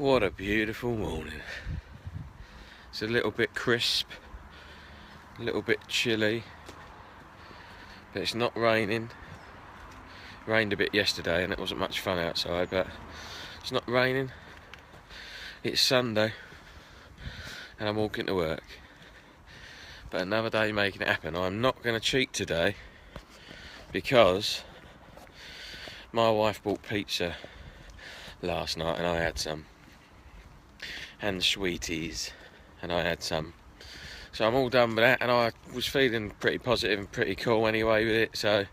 What a beautiful morning. It's a little bit crisp, a little bit chilly, but it's not raining. It rained a bit yesterday and it wasn't much fun outside, but it's not raining. It's Sunday and I'm walking to work. But another day making it happen. I'm not going to cheat today because my wife bought pizza last night and I had some, and sweeties and I had some, so I'm all done with that, and I was feeling pretty positive and pretty cool anyway with it, so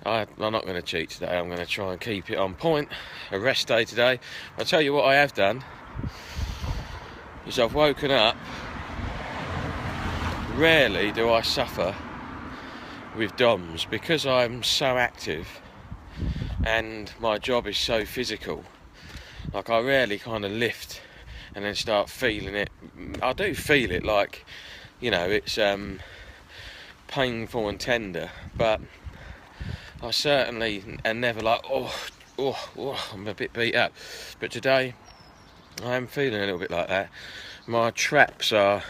I'm not going to cheat today. I'm going to try and keep it on point. A rest day today. I'll tell you what I have done is I've woken up. Rarely do I suffer with DOMS because I'm so active and my job is so physical. Like, I rarely kind of lift and then start feeling it. I do feel it, like, you know, it's painful and tender, but I certainly am never like, I'm a bit beat up. But today I am feeling a little bit like that. My traps are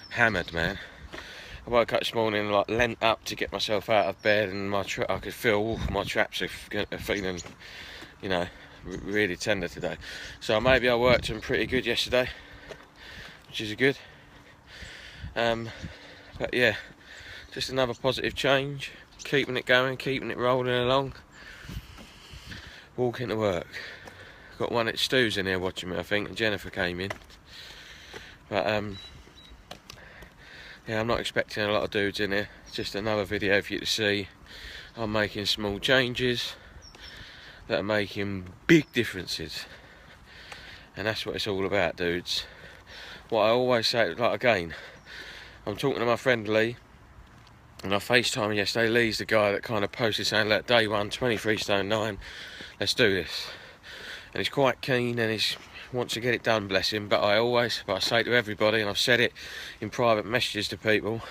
hammered, man. I woke up this morning, like, leant up to get myself out of bed, and I could feel my traps are feeling, you know, really tender today. So maybe I worked them pretty good yesterday, which is good. But yeah, just another positive change, keeping it going, keeping it rolling along, walking to work. Got one at Stu's in here watching me, I think, and Jennifer came in. But yeah, I'm not expecting a lot of dudes in here. It's just another video for you to see. I'm making small changes that are making big differences, and that's what it's all about, dudes. What I always say, like, again, I'm talking to my friend Lee, and I FaceTimed yesterday. Lee's the guy that kind of posted saying, look, day one, 23 stone 9, let's do this. And he's quite keen and he wants to get it done, bless him. But I say to everybody, and I've said it in private messages to people,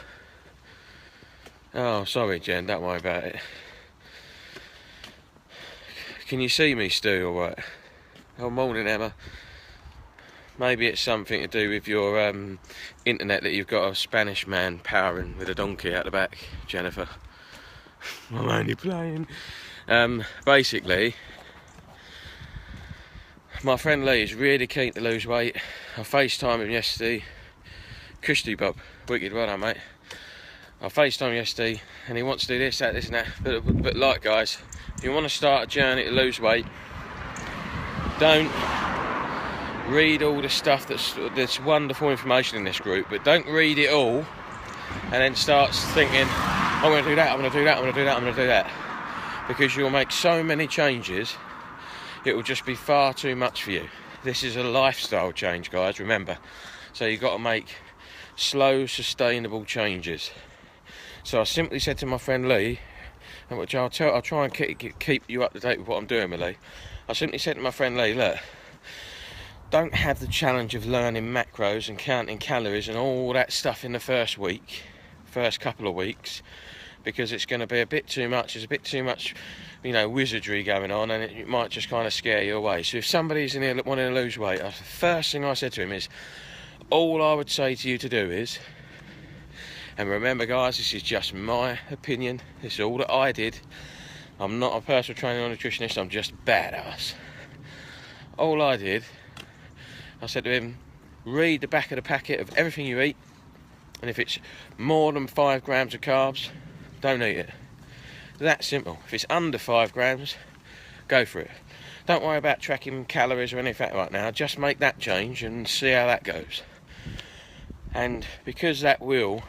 oh, sorry Jen, don't worry about it. Can you see me, Stu, or what? Oh, morning, Emma. Maybe it's something to do with your internet, that you've got a Spanish man powering with a donkey out the back, Jennifer. I'm only playing. Basically, my friend Lee is really keen to lose weight. I FaceTimed him yesterday. Christy Bob, wicked, well done, mate. I FaceTimed him yesterday and he wants to do this, that, and that. But like, guys, if you want to start a journey to lose weight, don't read all the stuff that's wonderful information in this group, but don't read it all and then start thinking, I'm going to do that, I'm going to do that, I'm going to do that, I'm going to do that. Because you'll make so many changes, it will just be far too much for you. This is a lifestyle change, guys, remember. So you've got to make slow, sustainable changes. So I simply said to my friend Lee, which I'll try and keep you up to date with what I'm doing with Lee. I simply said to my friend Lee, look, don't have the challenge of learning macros and counting calories and all that stuff in the first couple of weeks, because it's going to be a bit too much. There's a bit too much, you know, wizardry going on, and it might just kind of scare you away. So if somebody's in here wanting to lose weight, the first thing I said to him is, all I would say to you to do is, and remember, guys, this is just my opinion, this is all that I did, I'm not a personal trainer or nutritionist, I'm just badass. All I did, I said to him, read the back of the packet of everything you eat, and if it's more than 5 grams of carbs, don't eat it. That simple. If it's under 5 grams, go for it. Don't worry about tracking calories or anything right now, just make that change and see how that goes. And because that will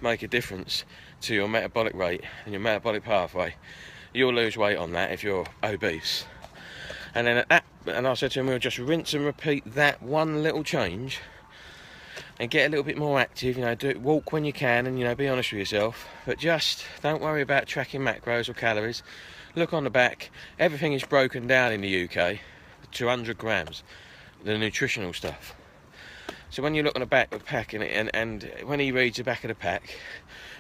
make a difference to your metabolic rate and your metabolic pathway, you'll lose weight on that if you're obese. And then and I said to him, we'll just rinse and repeat that one little change and get a little bit more active, you know, walk when you can, and, you know, be honest with yourself, but just don't worry about tracking macros or calories. Look on the back, everything is broken down in the UK, 200 grams, the nutritional stuff. So when you look on the back of the pack, and when he reads the back of the pack,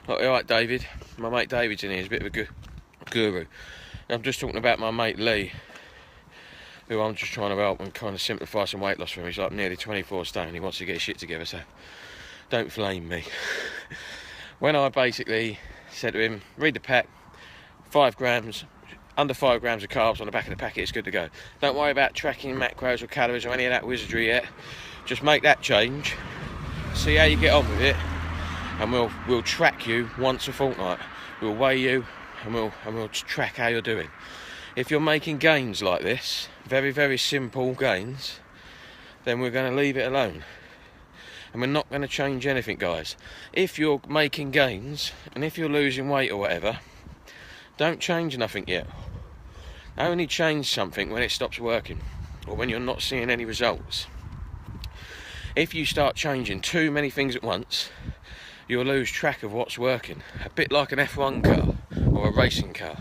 like, all right, David, my mate David's in here, he's a bit of a guru. I'm just talking about my mate Lee. who I'm just trying to help and kind of simplify some weight loss for him. He's like nearly 24 stone. He wants to get his shit together, so don't flame me. When I basically said to him, read the pack, 5 grams, under 5 grams of carbs on the back of the packet, it's good to go. Don't worry about tracking macros or calories or any of that wizardry yet. Just make that change, see how you get on with it, and we'll track you once a fortnight. We'll weigh you and we'll track how you're doing. If you're making gains like this, very, very simple gains, then we're going to leave it alone. And we're not going to change anything, guys. If you're making gains and if you're losing weight or whatever, don't change nothing yet. Only change something when it stops working or when you're not seeing any results. If you start changing too many things at once, you'll lose track of what's working. A bit like an F1 car or a racing car.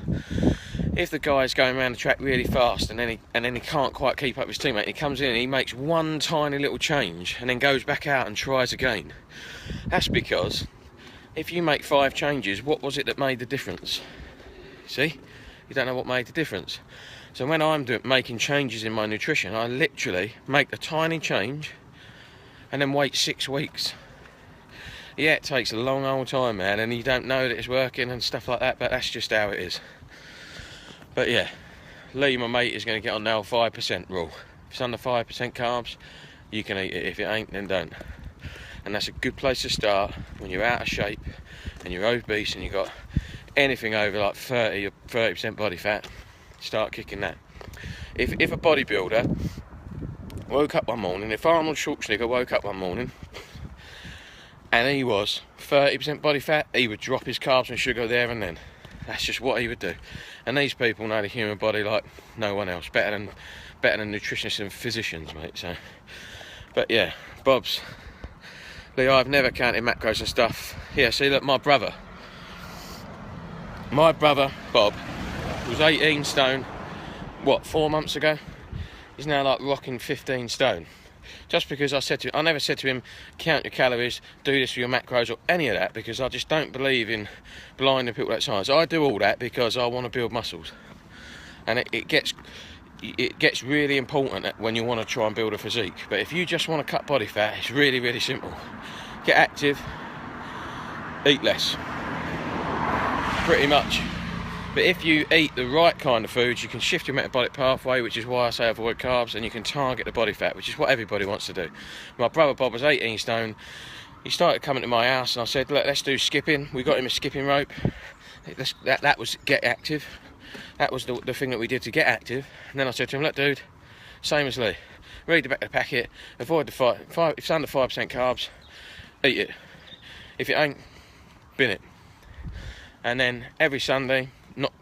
If the guy's going around the track really fast and then he can't quite keep up with his teammate, he comes in and he makes one tiny little change and then goes back out and tries again. That's because if you make 5 changes, what was it that made the difference? See? You don't know what made the difference. So when I'm making changes in my nutrition, I literally make a tiny change and then wait 6 weeks. Yeah, it takes a long old time, man, and you don't know that it's working and stuff like that, but that's just how it is. But yeah, Lee, my mate, is going to get on now 5% rule. If it's under 5% carbs, you can eat it. If it ain't, then don't. And that's a good place to start when you're out of shape and you're obese and you've got anything over like 30 or 30% body fat. Start kicking that. If a bodybuilder woke up one morning, if Arnold Schwarzenegger woke up one morning and he was 30% body fat, he would drop his carbs and sugar there and then. That's just what he would do. And these people know the human body like no one else, better than nutritionists and physicians, mate. So, but yeah, Bob's. Lee, I've never counted macros and stuff. Yeah, see, look, my brother Bob was 18 stone, what, 4 months ago? He's now like rocking 15 stone. Just because I never said to him, count your calories, do this for your macros or any of that, because I just don't believe in blinding people that science. I do all that because I want to build muscles. And it gets really important when you want to try and build a physique. But if you just want to cut body fat, it's really, really simple. Get active, eat less. Pretty much. But if you eat the right kind of foods, you can shift your metabolic pathway, which is why I say avoid carbs, and you can target the body fat, which is what everybody wants to do. My brother Bob was 18 stone. He started coming to my house and I said, look, let's do skipping. We got him a skipping rope. That was get active. That was the thing that we did to get active. And then I said to him, look, dude, same as Lee. Read the back of the packet, avoid the 5, if it's under 5% carbs, eat it. If it ain't, bin it. And then every Sunday,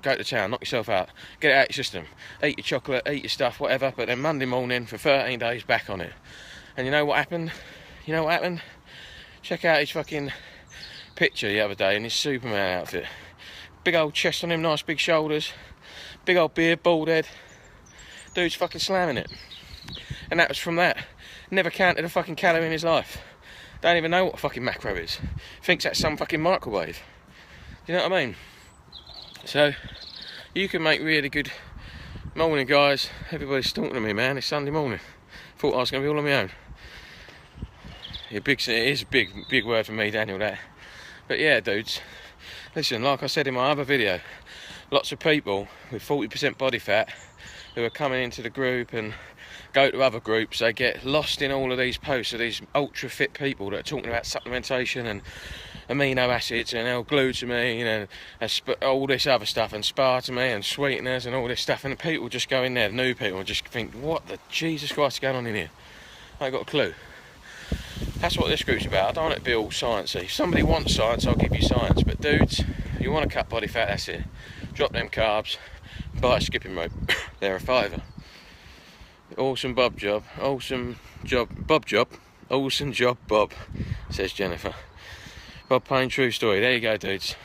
go to town, knock yourself out, get it out of your system, eat your chocolate, eat your stuff, whatever, but then Monday morning for 13 days back on it. And you know what happened? Check out his fucking picture the other day in his Superman outfit. Big old chest on him, nice big shoulders, big old beard, bald head. Dude's fucking slamming it. And that was from that. Never counted a fucking calorie in his life. Don't even know what a fucking macro is. Thinks that's some fucking microwave. Do you know what I mean? So, you can make really good... Morning, guys. Everybody's talking to me, man. It's Sunday morning. Thought I was going to be all on my own. Yeah, it is a big word for me, Daniel, that. But yeah, dudes. Listen, like I said in my other video, lots of people with 40% body fat who are coming into the group and go to other groups, they get lost in all of these posts of these ultra fit people that are talking about supplementation and amino acids and L-glutamine and all this other stuff and aspartame and sweeteners and all this stuff, and the people just go in there, the new people, and just think, what the Jesus Christ is going on in here? I ain't got a clue. That's what this group's about. I don't want it to be all sciencey. If somebody wants science, I'll give you science, but dudes, you want to cut body fat, that's it. Drop them carbs, buy a skipping rope. They're a £5. Awesome Bob job, awesome job, Bob job, awesome job Bob, says Jennifer. Bob Payne, true story. There you go, dudes.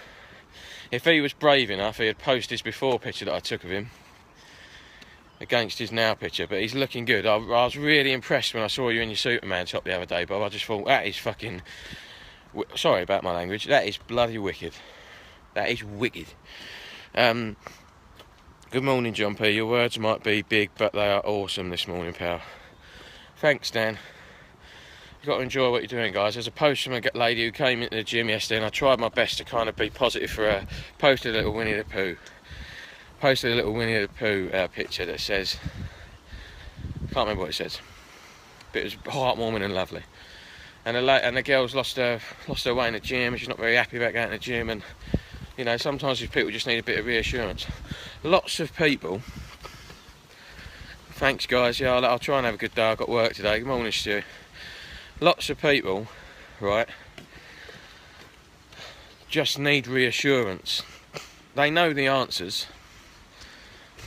If he was brave enough, he'd post his before picture that I took of him against his now picture, but he's looking good. I was really impressed when I saw you in your Superman top the other day, Bob. I just thought, that is fucking... Sorry about my language. That is bloody wicked. That is wicked. Good morning, John P. Your words might be big, but they are awesome this morning, pal. Thanks, Dan. You've got to enjoy what you're doing, guys. There's a post from a lady who came into the gym yesterday, and I tried my best to kind of be positive for her. Posted a little Winnie the Pooh. Picture that says, can't remember what it says, but it was heartwarming and lovely. And the girl's lost her way in the gym, and she's not very happy about going to the gym. And you know, sometimes these people just need a bit of reassurance. Lots of people. Thanks, guys. Yeah, I'll try and have a good day. I've got work today. Good morning, Stu. Lots of people, right, just need reassurance. They know the answers.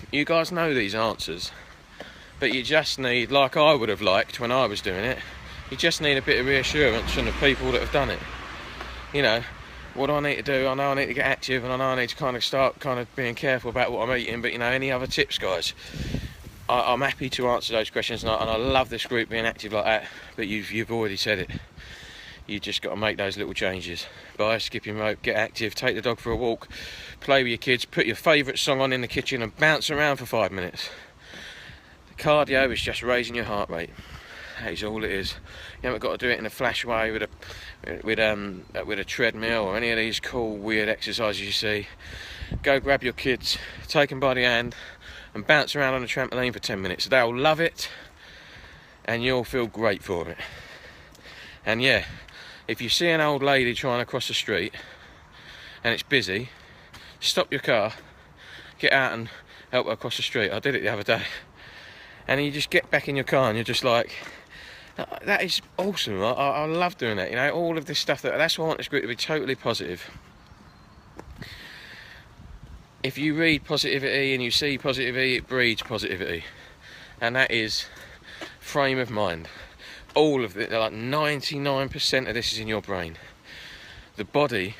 You guys know these answers, but you just need, like I would have liked when I was doing it, you just need a bit of reassurance from the people that have done it. You know, what do I need to do? I know I need to get active, and I know I need to kind of start kind of being careful about what I'm eating, but you know, any other tips, guys? I'm happy to answer those questions, and I love this group being active like that, but you've already said it. You just got to make those little changes. Buy a skipping rope, get active, take the dog for a walk, play with your kids, put your favourite song on in the kitchen and bounce around for 5 minutes. The cardio is just raising your heart rate. That is all it is. You haven't got to do it in a flash way with a treadmill or any of these cool weird exercises you see. Go grab your kids, take them by the hand and bounce around on a trampoline for 10 minutes. They'll love it and you'll feel great for it. And yeah, if you see an old lady trying to cross the street and it's busy, stop your car, get out and help her cross the street. I did it the other day. And you just get back in your car and you're just like, that is awesome. I love doing that. You know, all of this stuff, that's why I want this group to be totally positive. If you read positivity and you see positivity, it breeds positivity. And that is frame of mind. All of it, like 99% of this is in your brain. The body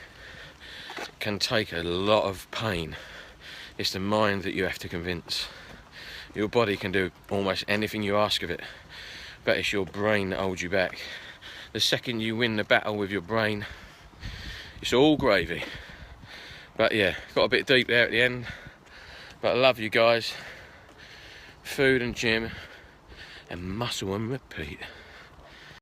can take a lot of pain. It's the mind that you have to convince. Your body can do almost anything you ask of it, but it's your brain that holds you back. The second you win the battle with your brain, it's all gravy. But yeah, got a bit deep there at the end, but I love you guys. Food and gym and muscle and repeat.